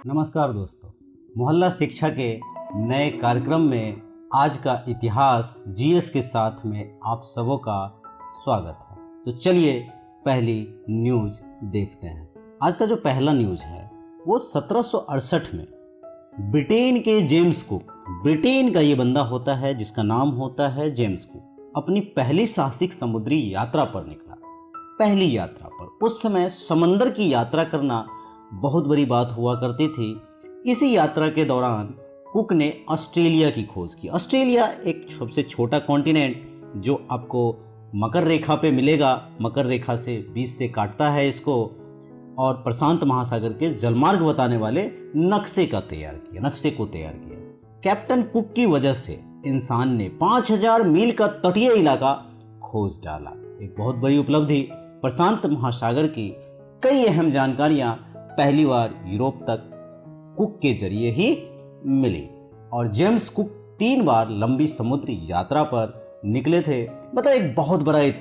नमस्कार दोस्तों, मोहल्ला शिक्षा के नए कार्यक्रम में आज का इतिहास जीएस के साथ में आप सबों का स्वागत है। तो चलिए पहली न्यूज़ देखते हैं। आज का जो पहला न्यूज़ है वो 1768 में ब्रिटेन के जेम्स कुक, ब्रिटेन का ये बंदा होता है जिसका नाम होता है जेम्स कुक, अपनी पहली साहसिक समुद्री यात्रा पर निकला। पहली यात्रा पर, उस समय समंदर की यात्रा करना बहुत बड़ी बात हुआ करती थी। इसी यात्रा के दौरान कुक ने ऑस्ट्रेलिया की खोज की। ऑस्ट्रेलिया एक सबसे छोटा कॉन्टिनेंट जो आपको मकर रेखा पे मिलेगा, मकर रेखा से बीच से काटता है इसको, और प्रशांत महासागर के जलमार्ग बताने वाले नक्शे को तैयार किया। कैप्टन कुक की वजह से इंसान ने 5000 मील का तटीय इलाका खोज डाला। एक बहुत बड़ी उपलब्धि। प्रशांत महासागर की कई अहम जानकारियां पहली बार यूरोप तक कुक के जरिए ही मिली। और जेम्स कुक 3 बार लंबी समुद्री यात्रा पर निकले थे। मतलब एक बहुत बड़ा एक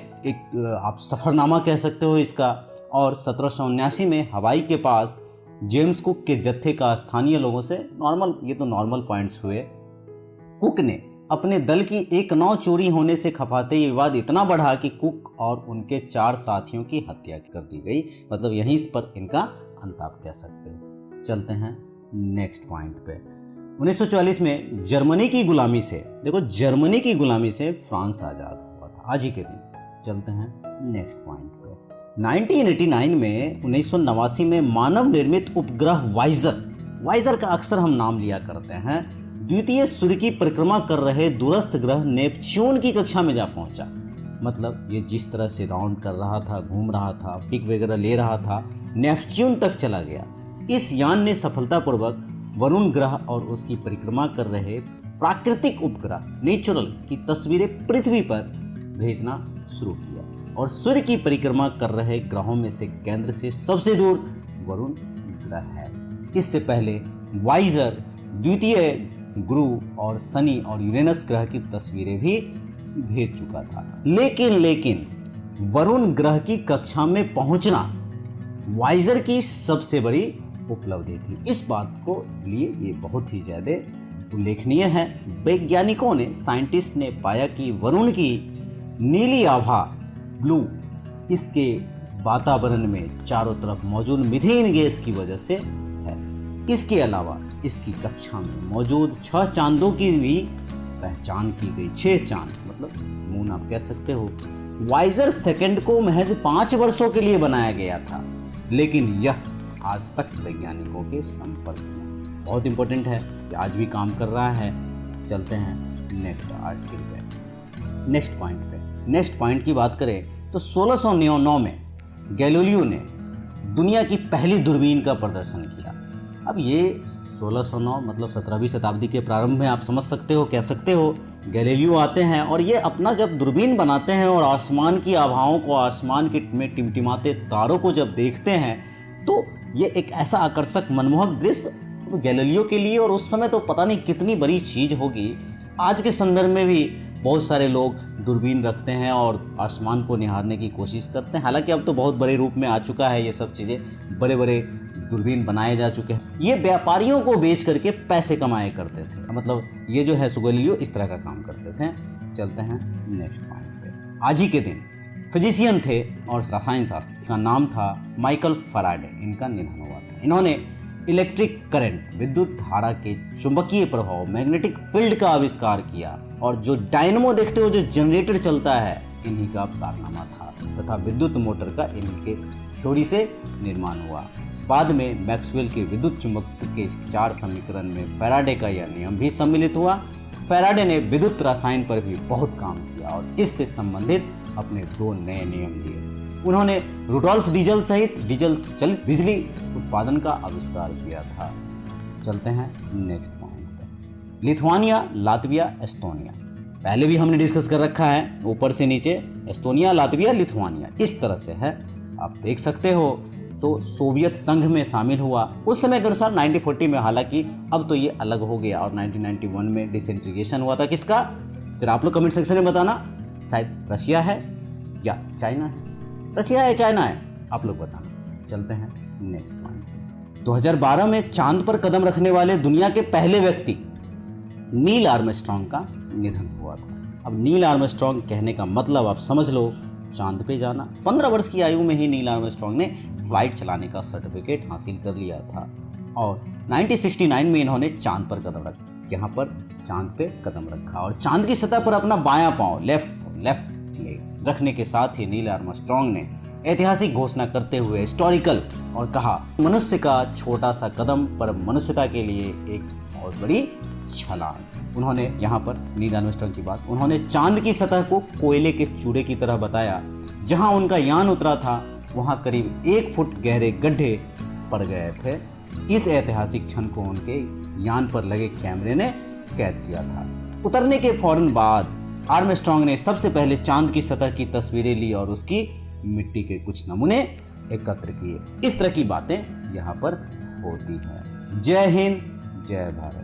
आप सफ़रनामा कह सकते हो इसका। और 1779 में हवाई के पास जेम्स कुक के जत्थे का स्थानीय लोगों से नॉर्मल पॉइंट्स हुए। कुक ने अपने दल की एक नाव चोरी होने से खपाते ये विवाद इतना बढ़ा कि कुक और उनके 4 साथियों की हत्या कर दी गई। मतलब यहीं पर इनका अंत आप कह सकते हो। चलते हैं नेक्स्ट पॉइंट पे। 1944 में जर्मनी की गुलामी से फ्रांस आज़ाद हुआ था आज ही के दिन। चलते हैं नेक्स्ट पॉइंट पे। 1989 में 1989 में मानव निर्मित उपग्रह वाइजर का अक्सर हम नाम लिया करते हैं, द्वितीय सूर्य की परिक्रमा कर रहे दूरस्थ ग्रह नेपच्यून की कक्षा में जा पहुंचा। मतलब ये जिस तरह से राउंड कर रहा था, घूम रहा था, पिक वगैरह ले रहा था, नेपच्यून तक चला गया। इस यान ने सफलतापूर्वक वरुण ग्रह और उसकी परिक्रमा कर रहे प्राकृतिक उपग्रह नेचुरल की तस्वीरें पृथ्वी पर भेजना शुरू किया। और सूर्य की परिक्रमा कर रहे ग्रहों में से केंद्र से सबसे दूर वरुण ग्रह है। इससे पहले वाइजर द्वितीय गुरु और शनि और यूरेनस ग्रह की तस्वीरें भी भेज चुका था। लेकिन वरुण ग्रह की कक्षा में पहुंचना वाइजर की सबसे बड़ी उपलब्धि थी। इस बात को लिए ये बहुत ही ज़्यादा उल्लेखनीय है। वैज्ञानिकों ने, साइंटिस्ट ने पाया कि वरुण की नीली आभा ब्लू इसके वातावरण में चारों तरफ मौजूद मीथेन गैस की वजह से है। इसके अलावा इसकी कक्षा में मौजूद 6 चांदों की भी पहचान की गई। 6 चांद मतलब मून आप कह सकते हो। वाइजर सेकंड को महज 5 वर्षों के लिए बनाया गया था, लेकिन यह आज तक वैज्ञानिकों के संपर्क में बहुत इंपॉर्टेंट है कि आज भी काम कर रहा है। चलते हैं नेक्स्ट आर्टिकल पे, नेक्स्ट पॉइंट की बात करें तो 1609 में गैलीलियो ने दुनिया की पहली दूरबीन का प्रदर्शन किया। अब ये 1609 मतलब 17वीं शताब्दी के प्रारंभ में आप समझ सकते हो, कह सकते हो। गैलीलियो आते हैं और ये अपना जब दूरबीन बनाते हैं और आसमान की आभाओं को, आसमान के में टिमटिमाते तारों को जब देखते हैं तो ये एक ऐसा आकर्षक मनमोहक दृश्य गैलीलियो के लिए, और उस समय तो पता नहीं कितनी बड़ी चीज़ होगी। आज के संदर्भ में भी बहुत सारे लोग दूरबीन रखते हैं और आसमान को निहारने की कोशिश करते हैं। हालांकि अब तो बहुत बड़े रूप में आ चुका है ये सब चीज़ें, बड़े बड़े दूरबीन बनाए जा चुके हैं। ये व्यापारियों को बेच करके पैसे कमाए करते थे। मतलब ये जो है गैलीलियो इस तरह का काम करते थे। चलते हैं नेक्स्ट पॉइंट पे। आज ही के दिन फिजिशियन थे और रसायन शास्त्री का नाम था माइकल फैराडे। इनका निधन हुआ था। इन्होंने इलेक्ट्रिक करंट, विद्युत धारा के चुंबकीय प्रभाव, मैग्नेटिक फील्ड का आविष्कार किया। और जो डायनमो देखते हो, जो जनरेटर चलता है, इन्हीं का कारनामा था, तथा विद्युत मोटर का इनके थ्योरी से निर्माण हुआ। बाद में मैक्सवेल के विद्युत चुंबकत्व के 4 समीकरण में फैराडे का यह नियम भी सम्मिलित हुआ। फैराडे ने विद्युत रसायन पर भी बहुत काम किया और इससे संबंधित अपने 2 नए नियम दिए। उन्होंने रुडोल्फ डीजल सहित डीजल चलित बिजली उत्पादन का आविष्कार किया था। चलते हैं नेक्स्ट पॉइंट पे। लिथुआनिया, लातविया, एस्टोनिया पहले भी हमने डिस्कस कर रखा है, ऊपर से नीचे एस्टोनिया, लातविया, लिथुआनिया इस तरह से है, आप देख सकते हो। तो सोवियत संघ में शामिल हुआ उस समय के अनुसार 1940 में। हालांकि अब तो ये अलग हो गया और 1991 में डिसइंटीग्रेशन हुआ था। किसका? जरा आप लोग कमेंट सेक्शन में बताना, शायद रशिया है या चाइना है। रशिया है, चाइना है, आप लोग बताना। चलते हैं नेक्स्ट पॉइंट। 2012 में चांद पर कदम रखने वाले दुनिया के पहले व्यक्ति नील आर्मस्ट्रॉन्ग का निधन हुआ था। अब नील आर्मस्ट्रॉन्ग कहने का मतलब आप समझ लो, चांद पे जाना। 15 वर्ष की आयु में ही नील आर्मस्ट्रॉन्ग ने फ्लाइट चलाने का सर्टिफिकेट हासिल कर लिया था और 1969 में इन्होंने चांद पर कदम रखा। यहाँ पर चांद पे कदम रखा और चांद की सतह पर अपना बायां पांव लेफ्ट लेग रखने के साथ ही नील आर्मस्ट्रॉन्ग ने ऐतिहासिक घोषणा करते हुए हिस्टोरिकल और कहा, मनुष्य का छोटा सा कदम पर मनुष्यता के लिए एक बहुत बड़ी छलांग। उन्होंने यहाँ पर नील आर्मस्ट्रॉन्ग की बात, उन्होंने चांद की सतह को कोयले के चूड़े की तरह बताया। जहाँ उनका यान उतरा था वहाँ करीब 1 फुट गहरे गड्ढे पड़ गए थे। इस ऐतिहासिक क्षण को उनके यान पर लगे कैमरे ने कैद किया था। उतरने के फौरन बाद आर्मस्ट्रॉन्ग ने सबसे पहले चांद की सतह की तस्वीरें ली और उसकी मिट्टी के कुछ नमूने एकत्र किए। इस तरह की बातें यहाँ पर होती हैं। जय हिंद, जय भारत।